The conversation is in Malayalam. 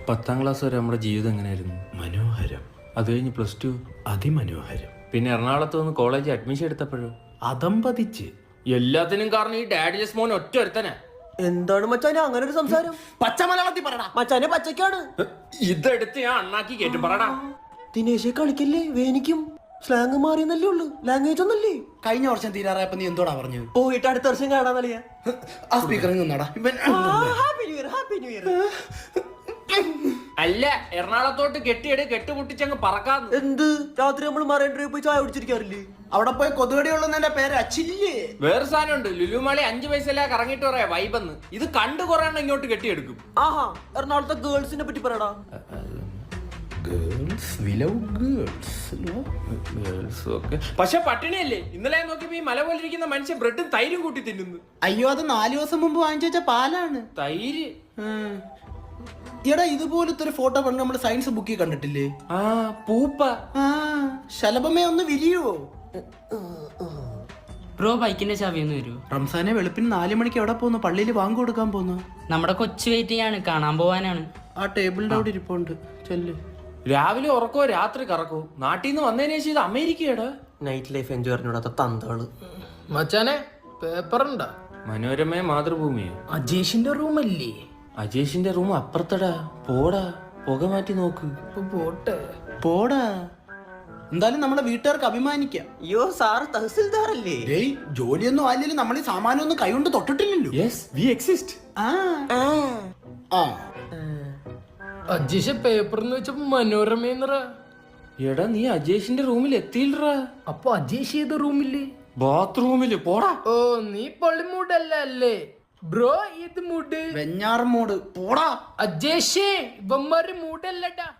10ാം ക്ലാസ് വരെ നമ്മുടെ ജീവിതം എങ്ങനെയായിരുന്നു? മനോഹരം. അത് കഴിഞ്ഞ് +2 അതിമനോഹരം. പിന്നെ എറണാകുളത്ത് വന്ന് കോളേജ് അഡ്മിഷൻ എടുത്തപ്പോഴോ അതമ്പതിച്ച്. എല്ലാത്തിനും കാരണം ഈ ഡാഡിലെസ് മോൻ ഒറ്റ ഒരുത്തനാ. എന്താണ് മച്ചാനെ അങ്ങനെ ഒരു സംസാരം? പച്ച മലയാളത്തിൽ പറടാ. മച്ചാനെ പച്ചക്കാണ്. ഇതെടുത്ത് ഞാൻ അണ്ണാക്കി കേട്ടും പറടാ. ദിനേശെ കളിക്കല്ലേ, വേനിക്കും സ്ലാങ് മാറിയെന്നല്ലേ ഉള്ളു, ലാംഗ്വേജ് ഒന്നല്ലേ. കഴിഞ്ഞ വർഷം തീരാറായപ്പോ നീ എന്തോടാ പറഞ്ഞത്? പോയിട്ട് അടുത്ത വർഷം കാണാന്നല്ലേ. ആ സ്പീക്കറിൽ നിന്നാടാ. Happy new year, happy new year. അല്ല, എറണാകുളത്തോട്ട് കെട്ടുപൊട്ടിച്ചങ്ങ് പറക്കാന്ന്. എന്ത് രാത്രി നമ്മൾ മറൈൻ ഡ്രൈവ് പോയി ചായ കുടിച്ചിരിക്കാറില്ലേ? അവിടെ പോയി കൊതുകടി ഉള്ളതിന്റെ പേര് അച്ചില്ലേ. വേറെ സാധനം ഉണ്ട്, ലുലുമാളി 5 പൈസ കറങ്ങിട്ട് പറയാ വൈബെന്ന്. ഇത് കണ്ടു കുറെ എണ്ണം ഇങ്ങോട്ട് കെട്ടിയെടുക്കും. ആഹാ, എറണാകുളത്തെ ഗേൾസിനെ പറ്റി പറയടാ. പക്ഷെ പട്ടിണിയല്ലേ? ഇന്നലെ ഞാൻ നോക്കിയപ്പോ ഈ മല പോലിരിക്കുന്ന മനുഷ്യൻ ബ്രെഡും തൈരും കൂട്ടി തിന്നുന്നു. അയ്യോ, അത് 4 ദിവസം മുമ്പ് വാങ്ങിച്ചു വെച്ച പാലാണ്. തൈര് എടാ, ഇതുപോലത്തെ ഒരു ഫോട്ടോ പണ്ട് നമ്മള് സയൻസ് ബുക്കിൽ കണ്ടിട്ടില്ലേ? ആ പൂപ്പ. ആ ശലഭമേ ഒന്ന് വിരിയുവോ? ബ്രോ ബൈക്കിന്റെ ചാവി ഒന്ന് വരുമോ? റംസാനെ വെളുപ്പിന് 4 മണിക്ക് എവിടെ പോന്നു? പള്ളിയിൽ വാങ്ങ് കൊടുക്കാൻ പോന്നു. നമ്മുടെ കൊച്ചു വെയിറ്റ് ചെയ്യാണ്, കാണാൻ പോവാനാണ്. ആ ടേബിളിന്റെ അവിടെ ഇരിപ്പുണ്ട്. ചെല്ല്. രാവിലെ ഉറക്കോ രാത്രി കറക്കോ? നാട്ടിൽ നിന്ന് വന്നതിന് ശേഷം ഇത് അമേരിക്കയാടാ. നൈറ്റ് ലൈഫ് എൻജോയ് അറിഞ്ഞൂടാത്ത തന്തകള്. മച്ചാനെ പേപ്പർ ഉണ്ടാ? മനോരമ മാതൃഭൂമിയോ? അജേഷിന്റെ റൂമല്ലേ? അജേഷിന്റെ റൂം അപ്പുറത്തടാ. പോടാ, പുക മാറ്റി നോക്ക്. പോട്ടെ പോടാ. എന്തായാലും നമ്മളെ വീട്ടുകാർക്ക് അഭിമാനിക്കാം. അയ്യോ സാറ് തഹസിൽദാറല്ലേ? ഡേയ്, ജോലിയൊന്നും ആയില്ലെങ്കിലും നമ്മൾ ഈ സാമാനം ഒന്നും കൈകൊണ്ട് തൊട്ടിട്ടില്ലല്ലോ. Yes, V exist. ആ അജേഷ് പേപ്പർ എന്ന് വെച്ചപ്പോ മനോരമ. എടാ, നീ അജേഷിന്റെ റൂമിൽ എത്തിയില്ലടാ. അപ്പൊ അജേഷ് ഏത് റൂമില്? ബാത്റൂമില്. പോടാ. ഓ, നീ പള്ളിമൂടല്ല അല്ലേ ബ്രോ? ഇത് മൂട് വെഞ്ഞാറമൂട്. പോടാ. അജേഷേ, ഇവന്മാര് മൂടല്ലടാ.